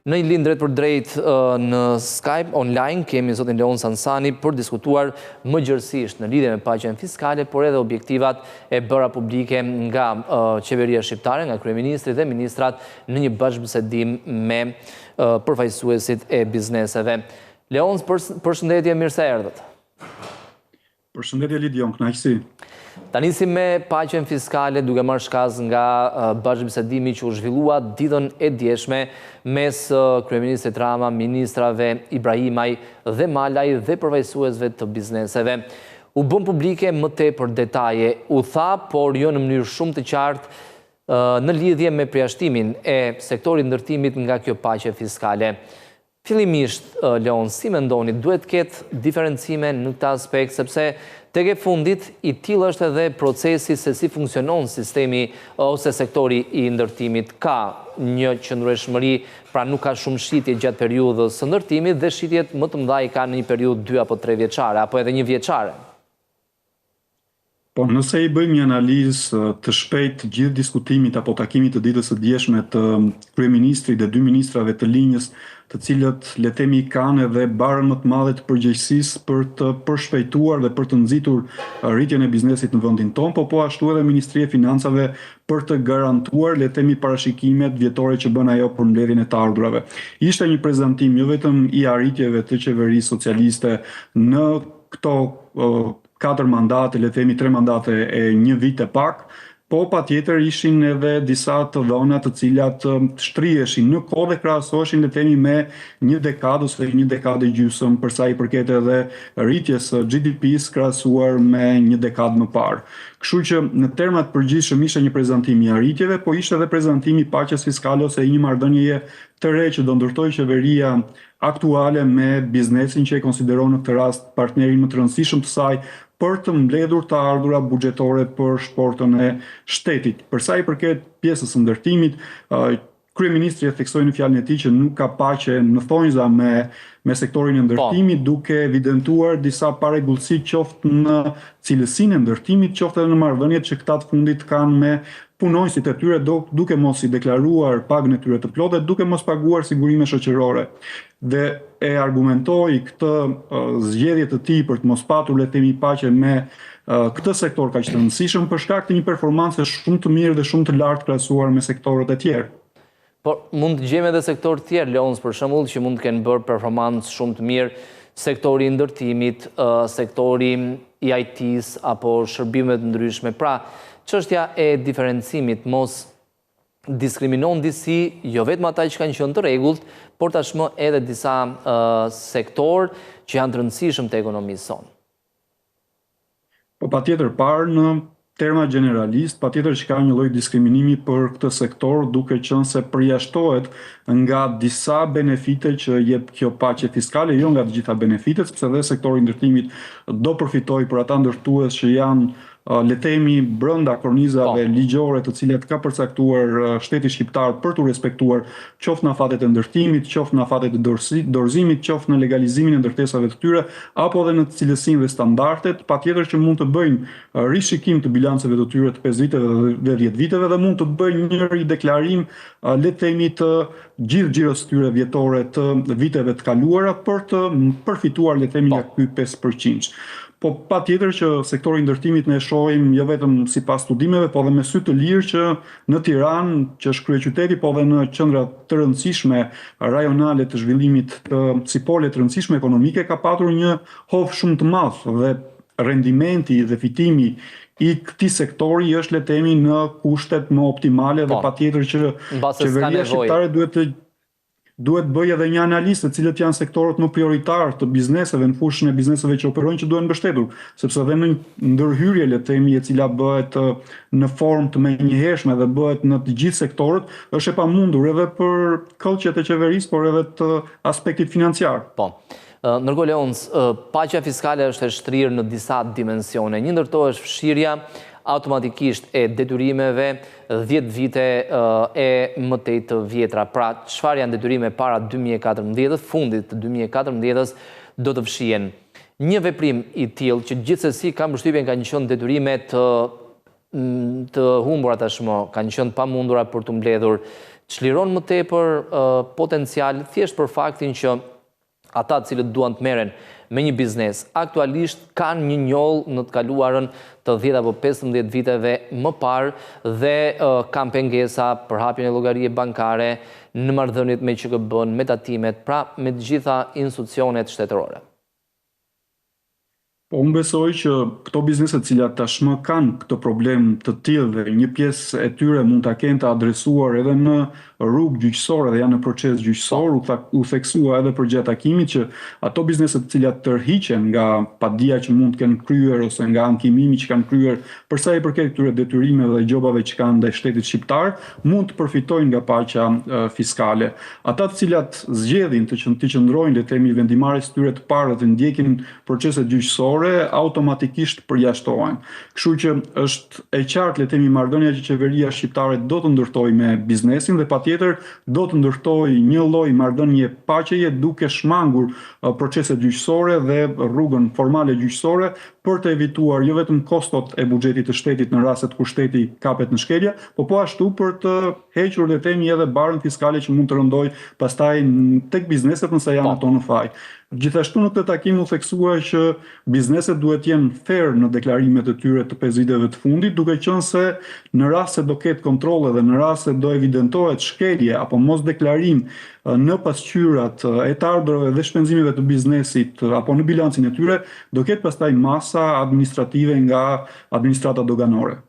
Në një linë drejt për drejt në Skype online kemi zotin Leon Sansani për diskutuar më gjërësisht në lidhje me paqen fiskale, por edhe objektivat e bëra publike nga qeveria shqiptare, nga kryeministri dhe ministrat në një bashkëbisedim me përfaqësuesit e bizneseve. Leon, përshëndetje, mirë se erdhët. Përshëndetje Lidion, kënaqësi. Ta nisim me paqen fiskale duke marrë shkaz nga bashkëbisedimi që u zhvillua ditën e djeshme mes kryeministrit Rama, ministrave Ibrahimaj dhe Malaj dhe përfaqësuesve të bizneseve. U bën publike më tepër detaje, u tha, por jo në mënyrë shumë të qartë në lidhje me përjashtimin e sektorit ndërtimit nga kjo paqe fiskale. Fillimisht, Leon, si mendoni, duhet ketë diferencime në këtë aspekt, sepse tek e fundit i tillë është edhe procesi se si funksionon sistemi ose sektori i ndërtimit. Ka një qëndrueshmëri, pra nuk ka shumë shitje gjatë periudhës së ndërtimit dhe shitjet më të mëdha i ka në një periudhë 2 apo 3 vjeçare, apo edhe 1 vjeçare. Po, nëse i bëjmë një analizë të shpejt gjithë diskutimit apo takimit të ditës së djeshme të kryeministrit dhe 2 ministrave të linjës, të cilët le themi kanë edhe barën më të madhe të përgjegjësisë për të përshpejtuar dhe për të nxitur rritjen e biznesit në vendin tonë, po ashtu edhe Ministria e Financave për të garantuar le themi parashikimet vjetore që bën ajo për mbledhjen e të ardhurave. Ishte një prezantim jo vetëm i arritjeve të qeverisë socialiste në këto 4 mandate, le themi 3 mandate e 1 vit e pak, po patjetër ishin edhe disa të dhëna të cilat shtriheshin në kohë dhe krahasoheshin le themi me 1 dekadë ose 1 dekadë gjysmë për sa i përket edhe rritjes së GDP-s krahasuar me 1 dekadë më parë. Kështu që në terma të përgjithshëm ishte një prezantim i arritjeve, po ishte edhe prezantim i paqes fiskale ose një marrëdhënie të re që do ndërtojë qeveria aktuale me biznesin që e konsideron në këtë rast partnerin më të rëndësishëm të saj për të mbledhur të ardhura buxhetore për shportën e shtetit. Për sa i përket pjesës së ndërtimit, kryeministri e theksoi në fjalën e tij që nuk ka paqe në thonjza me sektorin e ndërtimit, duke evidentuar disa parregullsi qoftë në cilësinë e ndërtimit, qoftë edhe në marrëdhëniet që këta të fundit kanë me punonjësit e tyre, duke mos i deklaruar pagën e tyre të plotë, duke mos paguar sigurime shoqërore. Dhe e argumentoi këtë zgjedhje të tij për të mos patur le të themi paqe me këtë sektor kaq të rëndësishëm për shkak të një performance shumë të mirë dhe shumë të lartë krahasuar me sektorët e tjerë. Por mund të gjejmë edhe sektor të tjerë, Leons, për shembull, që mund të kenë bërë performancë shumë të mirë, sektori i ndërtimit, sektori i IT-s apo shërbimeve të ndryshme. Pra, çështja e diferencimit mos diskriminon disi, jo vetëm ata që kanë qenë të rregullt, por tashmë edhe disa sektor që janë të rëndësishëm të ekonomisë sonë. Po patjetër parë në terma generalist, patjetër që ka një lloj diskriminimi për këtë sektor, duke qenë se përjashtohet nga disa benefite që jep kjo paqe fiskale, jo nga të gjitha benefitet, sepse edhe sektori i ndërtimit do përfitojë për ata ndërtues që janë le themi brenda kornizave ligjore të cilat ka përcaktuar shteti shqiptar për të respektuar qoftë në afatet e ndërtimit, qoftë në afatet e dorëzimit, qoftë në legalizimin e ndërtesave të tyre, apo edhe në cilësinë dhe standardet, patjetër që mund të bëjnë rishikim të bilanceve të tyre të 5 viteve dhe 10 viteve dhe mund të bëjnë një rideklarim le themi të gjithë xhiros të tyre vjetore të viteve të kaluara për të përfituar le themi nga ky 5%. Po patjetër që sektori i ndërtimit ne e shohim jo vetëm sipas studimeve, po edhe me sy të lirë që në Tiranë, që është kryeqyteti, po edhe në qendra të rëndësishme rajonale të zhvillimit si pole të rëndësishme ekonomike ka patur një hov shumë të madh dhe rendimenti dhe fitimi i këtij sektori është le të themi në kushtet më optimale dhe patjetër që qeveria shqiptare duhet bëjë edhe një analizë të cilët janë sektorët më prioritar të bizneseve në fushën e bizneseve që operojnë që duhen mbështetur, sepse edhe në ndërhyrje le të themi e cila bëhet në formë të menjëhershme dhe bëhet në të gjithë sektorët, është e pamundur edhe për këllqet e qeverisë, por edhe të aspektit financiar. Po. Ndërkohë, Leons, paqja fiskale është e shtrirë në disa dimensione. Një ndër to është fshirja automatikisht e detyrimeve 10 vite e mëtej të vjetra. Pra, çfarë janë detyrime para 2014, fundit të 2014 do të fshihen. Një veprim i tillë që gjithsesi ka mbështypjen kanë qenë detyrime të të humbura tashmë kanë qenë pamundura për të mbledhur, çliron më tepër potencial thjesht për faktin që ata të cilët duan të merren me një biznes aktualisht kanë një njollë në të kaluarën të 10 apo 15 viteve më parë dhe kanë pengesa për hapjen e llogarie bankare në marrëdhëniet me QKB-n, me tatimet, pra me të gjitha institucionet shtetërore. Po unë besoj që këto bizneset cilat tashmë kanë këto problem të tillë dhe një pjesë e tyre mund ta kenë të adresuar edhe në rrugë gjyqësore dhe janë në proces gjyqësor, u theksua edhe përgjatë takimit që ato bizneset të cilat tërhiqen nga padia që mund të kenë kryer ose nga ankimimi që kanë kryer për sa i përket këtyre detyrimeve dhe gjobave që kanë ndaj shtetit shqiptar, mund të përfitojnë nga paqja fiskale. Ata të cilat zgjedhin të qëndrojnë le të themi vendimarrjes tyre të parë dhe ndjekin proceset gjyqësore automatikisht përjashtohen. Kështu që është e qartë le të themi marrëdhënia që qeveria shqiptare do të ndërtojë me biznesin dhe patjetër do të ndërtojë një lloj marrëdhënie paqeje duke shmangur proceset gjyqësore dhe rrugën formale gjyqësore për të evituar jo vetëm kostot e buxhetit të shtetit në rastet kur shteti kapet në shkelje, po ashtu për të hequr le të themi edhe barën fiskale që mund të rëndojë pastaj tek bizneset nëse janë ato në faj. Gjithashtu në këtë takim u theksua që bizneset duhet jenë fair në deklarimet e tyre të 5 viteve të fundit, duke qenë se në rast se do ketë kontrolle dhe në rast se do evidentohet shkelje apo mos deklarim në pasqyrat e të ardhurave dhe shpenzimeve të biznesit apo në bilancin e tyre, do ketë pastaj masa administrative nga administrata doganore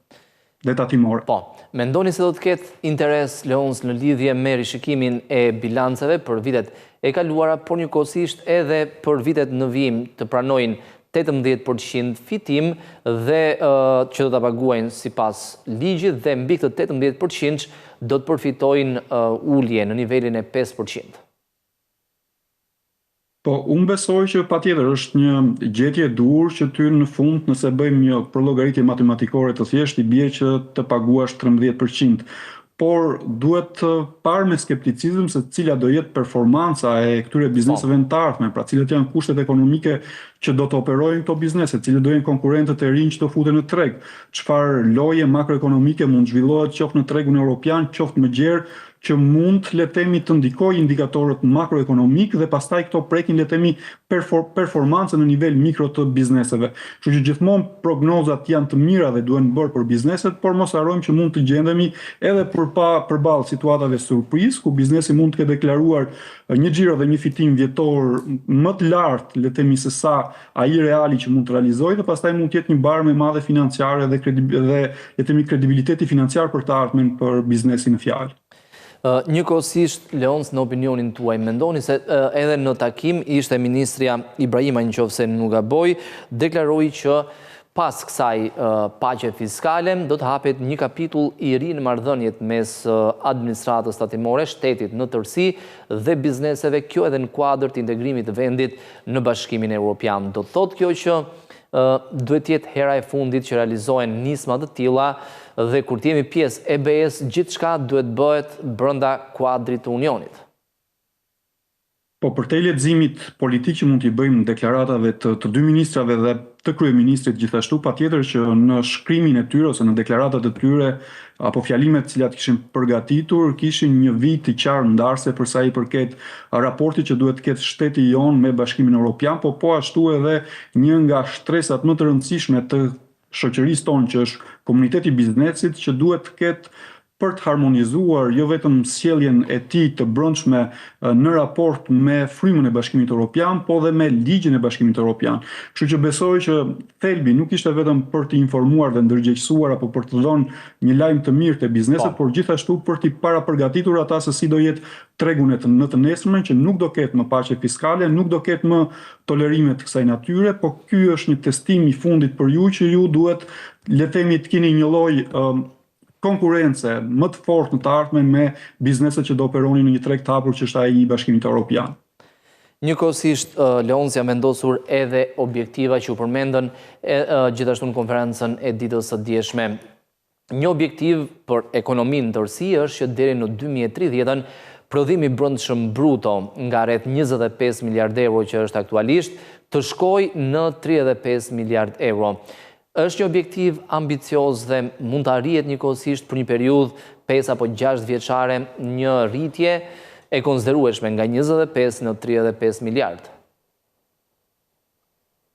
dhe tatimore. Po, mendoni se do të ketë interes Leonc në lidhje me rishikimin e bilanceve për vitet e kaluara, por njëkohësisht edhe për vitet në vijim të pranojnë 18% fitim dhe që do të paguajnë sipas ligjit dhe mbi këtë 18% do të përfitojnë ulje në nivelin e 5%. Po, unë besoj që patjetër është një gjetje e duhur që ty në fund nëse bëjmë një përllogaritje matematikore të thjeshtë i bie që të paguash 13%. Por duhet të parë me skepticizëm se cila do jetë performanca e këtyre bizneseve në të ardhmen, pra cilat janë kushtet ekonomike që do të operojnë këto biznese, cilët do jenë konkurrentët e rinj që do futen në treg, çfarë loje makroekonomike mund zhvillohet qoftë në tregun evropian, qoftë më gjerë, që mund le të themi të ndikojë indikatorët makroekonomik dhe pastaj këto prekin le të themi performancën në nivel mikro të bizneseve. Kështu që gjithmonë prognozat janë të mira dhe duhen bërë për bizneset, por mos harrojmë që mund të gjendemi edhe përballë situatave surprizë ku biznesi mund të ketë deklaruar një xhiro dhe një fitim vjetor më të lartë le të themi se sa ai reali që mund të realizojë dhe pastaj mund të jetë një barë më e madhe financiare dhe le të themi kredibiliteti financiar për të ardhmen për biznesin në fjalë. Njëkohësisht, Leonc, në opinionin tuaj, mendoni se edhe në takim ishte ministria Ibrahima, nëse nuk gaboj, deklaroi që pas kësaj paqe fiskale do të hapet një kapitull i ri në marrëdhëniet mes administratës tatimore, shtetit në tërësi dhe bizneseve, kjo edhe në kuadër të integrimit të vendit në Bashkimin Evropian. Do të thotë kjo që duhet jetë hera e fundit që realizohen nisma të tilla dhe kur të jemi pjesë EBS, gjithçka duhet bëhet brenda kuadrit të unionit. Po për te leximit politik që mund t'i bëjmë deklaratave të dy ministrave dhe të kryeministrit gjithashtu, patjetër që në shkrimin e tyre ose në deklaratat e tyre apo fjalimet të cilat kishin përgatitur, kishin një vit të qartë ndarse për sa i përket raportit që duhet të ketë shteti jon me Bashkimin Evropian, po ashtu edhe një nga shtresat më të rëndësishme të shoqërisë tonë që është komuniteti i biznesit që duhet të ketë për të harmonizuar jo vetëm sjelljen e tij të brendshme në raport me frymën e Bashkimit Evropian, po dhe me ligjin e Bashkimit Evropian. Kështu që besoj që thelbi nuk ishte vetëm për të informuar dhe ndërgjegjësuar apo për të dhënë një lajm të mirë te bizneset, por gjithashtu për të parapërgatitur ata se si do jetë tregu në të nesërmen, që nuk do ketë më paqe fiskale, nuk do ketë më tolerime të kësaj natyre, po ky është një testim i fundit për ju që ju duhet le të themi të keni një lloj konkurrence më të fortë në të ardhmen me bizneset që do operonin në një treg të hapur që është ai i Bashkimit Evropian. Njëkohësisht, Leonc, janë vendosur edhe objektiva që u përmendën gjithashtu në konferencën e ditës së dieshme. Një objektiv për ekonominë tërësi është që deri në 2030 prodhimi brendshëm bruto nga rreth 25 miliard euro që është aktualisht të shkojë në 35 miliard euro. është një objektiv ambicioz dhe mund të arrihet njëkohësisht për një periudhë 5 apo 6 vjeçare një rritje e konsiderueshme nga 25 në 35 miliardë.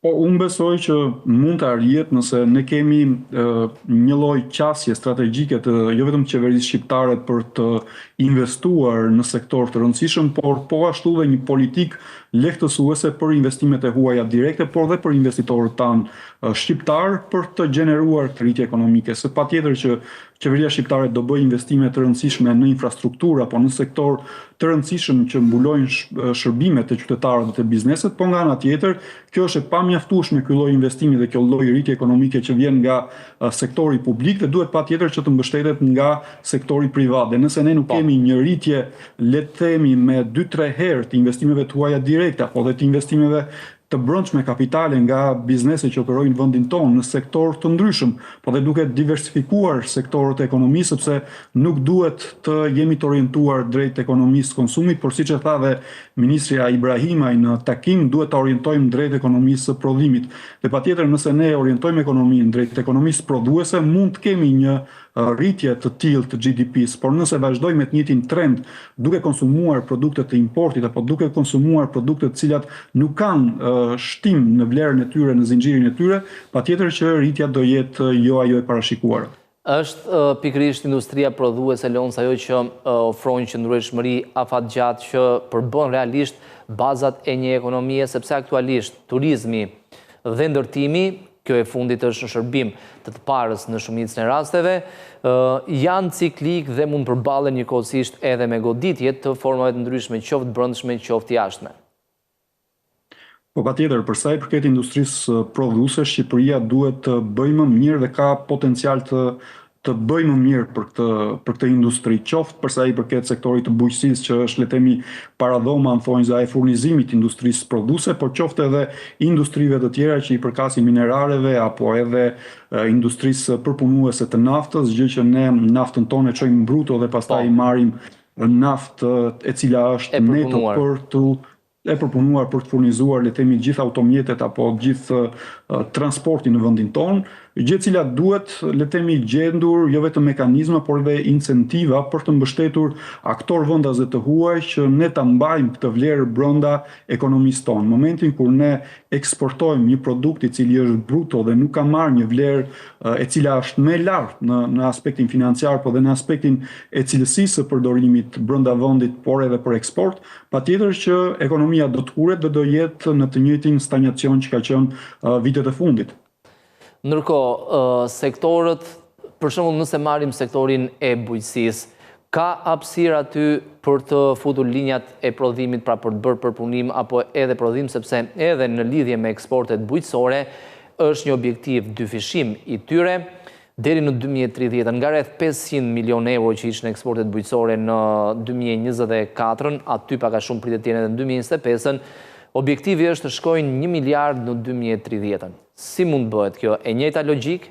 Po, unë besoj që mund të arrihet nëse ne kemi një lloj qasje strategjike të jo vetëm qeverisë shqiptare për të investuar në sektor të rëndësishëm, por po ashtu dhe një politik lehtësuese për investimet e huaja direkte, por dhe për investitorët tanë shqiptar për të gjeneruar rritje ekonomike. Se patjetër që qeveria shqiptare do bëjë investime të rëndësishme në infrastrukturë apo në sektor të rëndësishëm që mbulojnë shërbimet e qytetarëve dhe të bizneset, po nga ana tjetër, kjo është e pamjaftueshme ky lloj investimi dhe kjo lloj rritje ekonomike që vjen nga sektori publik dhe duhet patjetër që të mbështetet nga sektori privat. Dhe nëse ne nuk kemi një rritje, le të themi me 2-3 herë të investimeve të huaja direkte apo dhe të investimeve të brendshme kapitale nga bizneset që operojnë në vendin tonë në sektor të ndryshëm, po dhe duke diversifikuar sektorët e ekonomisë, sepse nuk duhet të jemi të orientuar drejt ekonomisë konsumit, por siç e tha dhe ministrja Ibrahimaj në takim, duhet të orientojmë drejt ekonomisë së prodhimit. Dhe patjetër nëse ne orientojmë ekonominë drejt ekonomisë prodhuese, mund të kemi një rritje të tillë të GDP-s, por nëse vazhdojmë me të njëjtin trend, duke konsumuar produkte të importit apo duke konsumuar produkte të cilat nuk kanë shtim në vlerën e tyre, në zinxhirin e tyre, patjetër që rritja do jetë jo ajo e parashikuar. Është pikërisht industria prodhuese Lons ajo që ofron qëndrueshmëri afatgjatë që përbën realisht bazat e një ekonomie, sepse aktualisht turizmi dhe ndërtimi, kjo e fundit është në shërbim të parës në shumicën e rasteve, janë ciklik dhe mund përballen njëkohësisht edhe me goditje të formave të ndryshme, qoftë brendshme, qoftë jashtme. Po patjetër, për sa i përket industrisë prodhuese, Shqipëria duhet të bëjë më mirë dhe ka potencial të bëjë më mirë për këtë industri, qoftë për sa i përket sektorit të bujqësisë, që është le të themi paradhoma në thonjza e furnizimit të industrisë prodhuese, por qoftë edhe industrive të tjera që i përkasin mineraleve apo edhe industrisë përpunuese të naftës, gjë që ne naftën tonë e çojmë bruto dhe pastaj marrim naftë e cila është neto e përpunuar për të furnizuar, le të themi, gjithë automjetet apo gjithë transportin në vendin tonë, gjë e cila duhet, le të themi, gjendur jo vetëm mekanizma, por edhe incentiva për të mbështetur aktor vendaze të huaj që ne ta mbajmë këtë vlerë brenda ekonomisë tonë. Në momentin kur ne eksportojmë një produkt i cili është bruto dhe nuk ka marrë një vlerë e cila është më e lartë në aspektin financiar, por dhe në aspektin e cilësisë së përdorimit brenda vendit, por edhe për eksport, patjetër që ekonomia do të uret dhe do jetë në të njëjtin stagnacion që ka qenë vitet e fundit. Ndërkohë, sektorët, për shembull nëse marrim sektorin e bujqësisë, ka hapësirë aty për të futur linjat e prodhimit, pra për të bërë përpunim apo edhe prodhim, sepse edhe në lidhje me eksportet bujqësore është një objektiv dyfishim i tyre deri në 2030, nga rreth 500 milion euro që ishin eksportet bujqësore në 2024, aty pak a shumë pritet të jenë edhe në 2025, objektivi është të shkojnë 1 miliard në 2030. Si mund bëhet kjo? E njëjta logjik?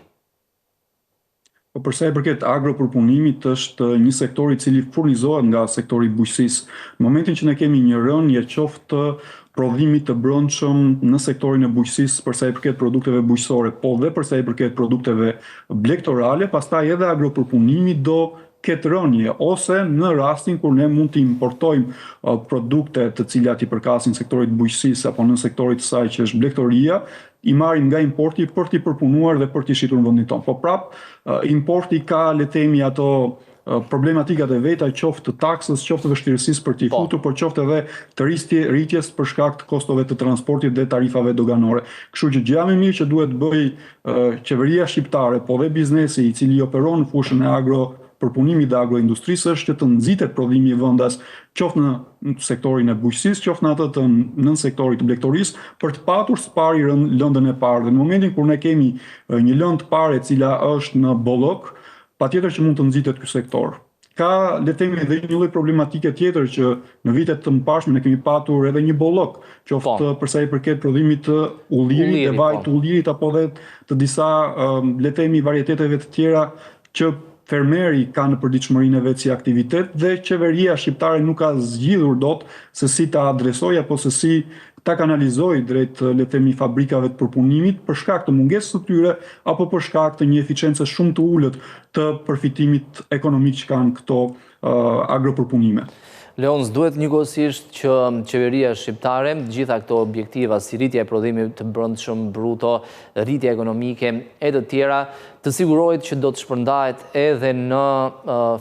Po për sa i përket agropërpunimit, është një sektor i cili furnizohet nga sektori i bujqësisë. Në momentin që ne kemi një rënje qoftë prodhimit të brendshëm në sektorin e bujqësisë për sa i përket produkteve bujqësore, po dhe për sa i përket produkteve blegtorale, pastaj edhe agropërpunimi do ketë rënje, ose në rastin kur ne mund të importojmë produkte të cilat i përkasin sektorit bujqësisë apo në sektorit të saj që është blegtoria, i marrin nga importi për t'i përpunuar dhe për t'i shitur në vendin tonë. Po prap, importi ka, le të themi, ato problematikat e veta, qoftë të taksës, qoftë të vështirësisë për t'i futur, por qoftë edhe të rritjes për shkak të kostove të transportit dhe tarifave doganore. Kështu që gjëja më e mirë që duhet bëj qeveria shqiptare, po dhe biznesi i cili operon në fushën e përpunimit dhe agroindustrisë është që të nxitet prodhimi i vendas, qoftë në sektorin e bujqësisë, qoftë në atë të nën sektorit të blegtorisë, për të patur së pari lëndën e parë. Dhe në momentin kur ne kemi një lëndë parë e cila është në bollok, patjetër që mund të nxitet ky sektor. Ka, le të themi, edhe një lloj problematike tjetër që në vitet të mëparshme ne kemi patur edhe një bollok, qoftë për sa i përket prodhimit të ullirit, të vajit të ullirit apo edhe të disa, le të themi, varieteteve të tjera që fermeri ka në përditshmërinë e vet si aktivitet dhe qeveria shqiptare nuk ka zgjidhur dot se si ta adresojë apo se si ta kanalizoj drejt le të themi fabrikave të përpunimit për shkak të mungesës së tyre apo për shkak të një eficiencë shumë të ulët të përfitimit ekonomik që kanë këto agropërpunime. Leonc, duhet njëkohësisht që qeveria shqiptare, gjitha këto objektiva si rritja e prodhimit të brendshëm bruto, rritja ekonomike e të tjera, të sigurohet që do të shpërndahet edhe në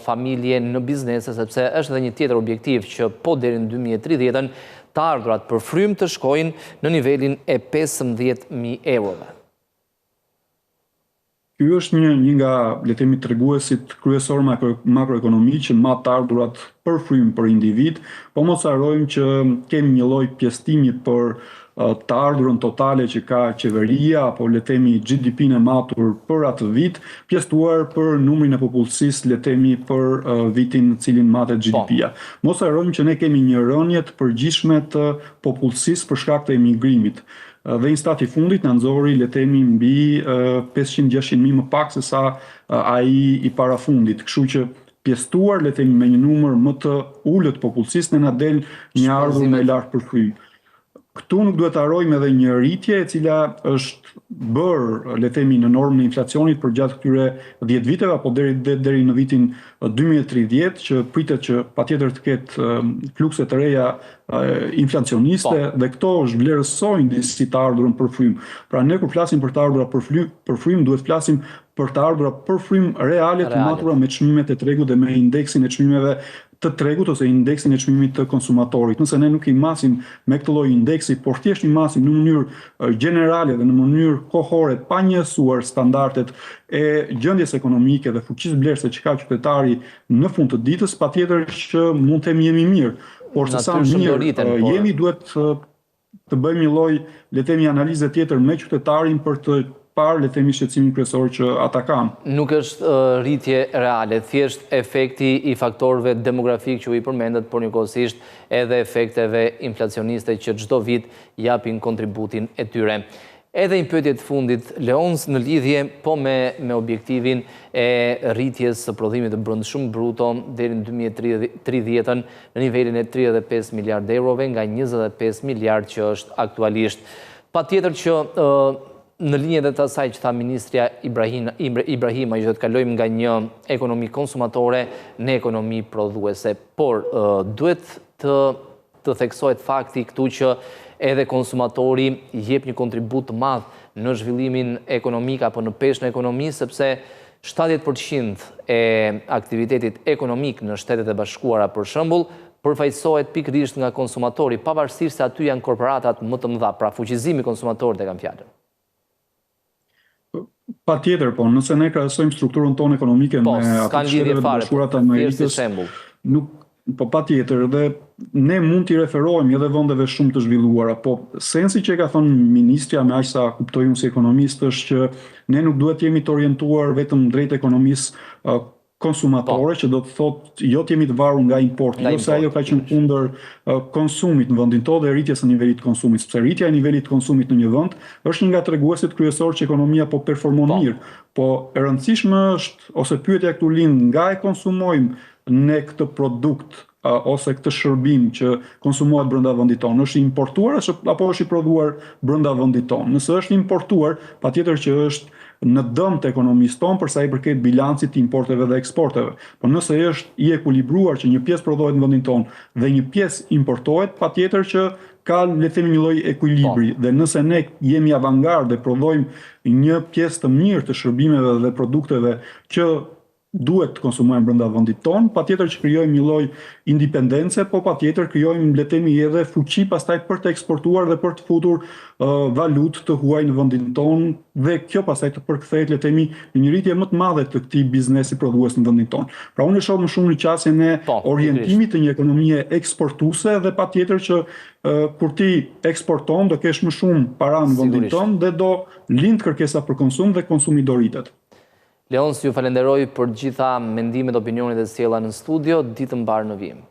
familje, në biznese, sepse është edhe një tjetër objektiv që po deri në 2030 të ardhurat për frym të shkojnë në nivelin e 15.000 eurove. Ky është një nga, le të themi, treguesit kryesor makroekonomik që ma të ardhurat për frym për individ, po mos harrojmë që kemi një lloj pjesëtimi për të ardhurën totale që ka qeveria, apo le të themi GDP-n e matur për atë vit, pjesëtuar për numrin e popullsisë, le të themi për vitin në cilin matet GDP-ja. Mos harrojmë që ne kemi një rënje të përgjithshme të popullsisë për shkak të emigrimit. Dhe instati fundit në nxori le të themi mbi 500-600.000 më pak se sa ai i parafundit. Kështu që pjesëtuar le të themi me një numër më të ulët popullsisë ne na del një ardhurë më lart për frym. Këtu nuk duhet harrojmë edhe një rritje e cila është bërë, le të themi, në normën e inflacionit për gjatë këtyre 10 viteve apo deri në vitin 2030, që pritet që patjetër të ketë flukse të reja inflacioniste dhe këto zhvlerësojnë disi të ardhurën për frym. Pra ne kur flasim për të ardhura për frym, duhet flasim për të ardhura për frym reale të matura me çmimet e tregut dhe me indeksin e çmimeve të tregut ose indeksin e çmimit të konsumatorit. Nëse ne nuk i masim me këtë lloj indeksi, por thjesht i masim në mënyrë gjenerale dhe në mënyrë kohore pa njësuar standardet e gjendjes ekonomike dhe fuqisë blerëse që ka qytetari në fund të ditës, patjetër që mund të themi jemi mirë. Por se sa mirë jemi, duhet të bëjmë një lloj, le të themi, analize tjetër me qytetarin për të parë, le të themi, shqetësimin kryesor që ata kanë. Nuk është rritje reale, thjesht efekti i faktorëve demografik që u i përmendet, por njëkohësisht edhe efekteve inflacioniste që çdo vit japin kontributin e tyre. Edhe një pyetje të fundit, Leonc, në lidhje po me objektivin e rritjes së prodhimit të brendshëm bruto deri në 2030 në nivelin e 35 miliard eurove nga 25 miliard që është aktualisht. Patjetër që në linje dhe të asaj që tha ministrja Ibrahima, që do të kalojmë nga një ekonomi konsumatore në ekonomi prodhuese, por duhet të theksohet fakti këtu që edhe konsumatori jep një kontribut të madh në zhvillimin ekonomik apo në peshën e ekonomisë, sepse 70% e aktivitetit ekonomik në Shtetet e Bashkuara, për shembull, përfaqësohet pikërisht nga konsumatori, pavarësisht se aty janë korporatat më të mëdha, pra fuqizimi i konsumatorët e kam fjalën. Patjetër, po, nëse ne krahasojmë strukturën tonë ekonomike me atë të Shtetet e Bashkuara të Amerikës, po patjetër, dhe ne mund t'i referohemi edhe vendeve shumë të zhvilluara, po sensi që ka thënë ministrja, me aq sa kuptoj unë si ekonomist, është që ne nuk duhet jemi të orientuar vetëm drejt ekonomisë konsumatore, që do të thotë jo të jemi të varur nga importi, jo se ajo ka qenë kundër konsumit në vendin tonë dhe rritjes së nivelit të konsumit, sepse rritja e nivelit të konsumit në një vend është një nga treguesit kryesor që ekonomia po performon mirë. Po e rëndësishme është, ose pyetja këtu lind, nga e konsumojmë ne këtë produkt ose këtë shërbim që konsumohet brenda vendit tonë, është i importuar apo është i prodhuar brenda vendit tonë? Nëse është importuar, patjetër që është në dëm të ekonomisë tonë për sa i përket bilancit të importeve dhe eksporteve. Por nëse është i ekuilibruar që një pjesë prodhohet në vendin tonë dhe një pjesë importohet, patjetër që ka, le të themi, një lloj ekuilibri. Dhe nëse ne jemi avangardë dhe prodhojmë një pjesë të mirë të shërbimeve dhe produkteve që duhet të konsumojmë brenda vendit tonë, patjetër që krijojmë një lloj independence, po patjetër krijojmë, le të themi, edhe fuqi pastaj për të eksportuar dhe për të futur valutë të huaj në vendin tonë, dhe kjo pastaj të përkthehet, le të themi, në një rritje më të madhe të këtij biznesi prodhues në vendin tonë. Pra unë e shoh më shumë në qasjen e orientimit të një ekonomie eksportuese dhe patjetër që kur ti eksporton do kesh më shumë para në vendin tonë dhe do lind kërkesa për konsum dhe konsumi do rritet. Leonc, ju falenderoj për gjitha mendimet, opinionet e sjella në studio, ditë mbar në vijim.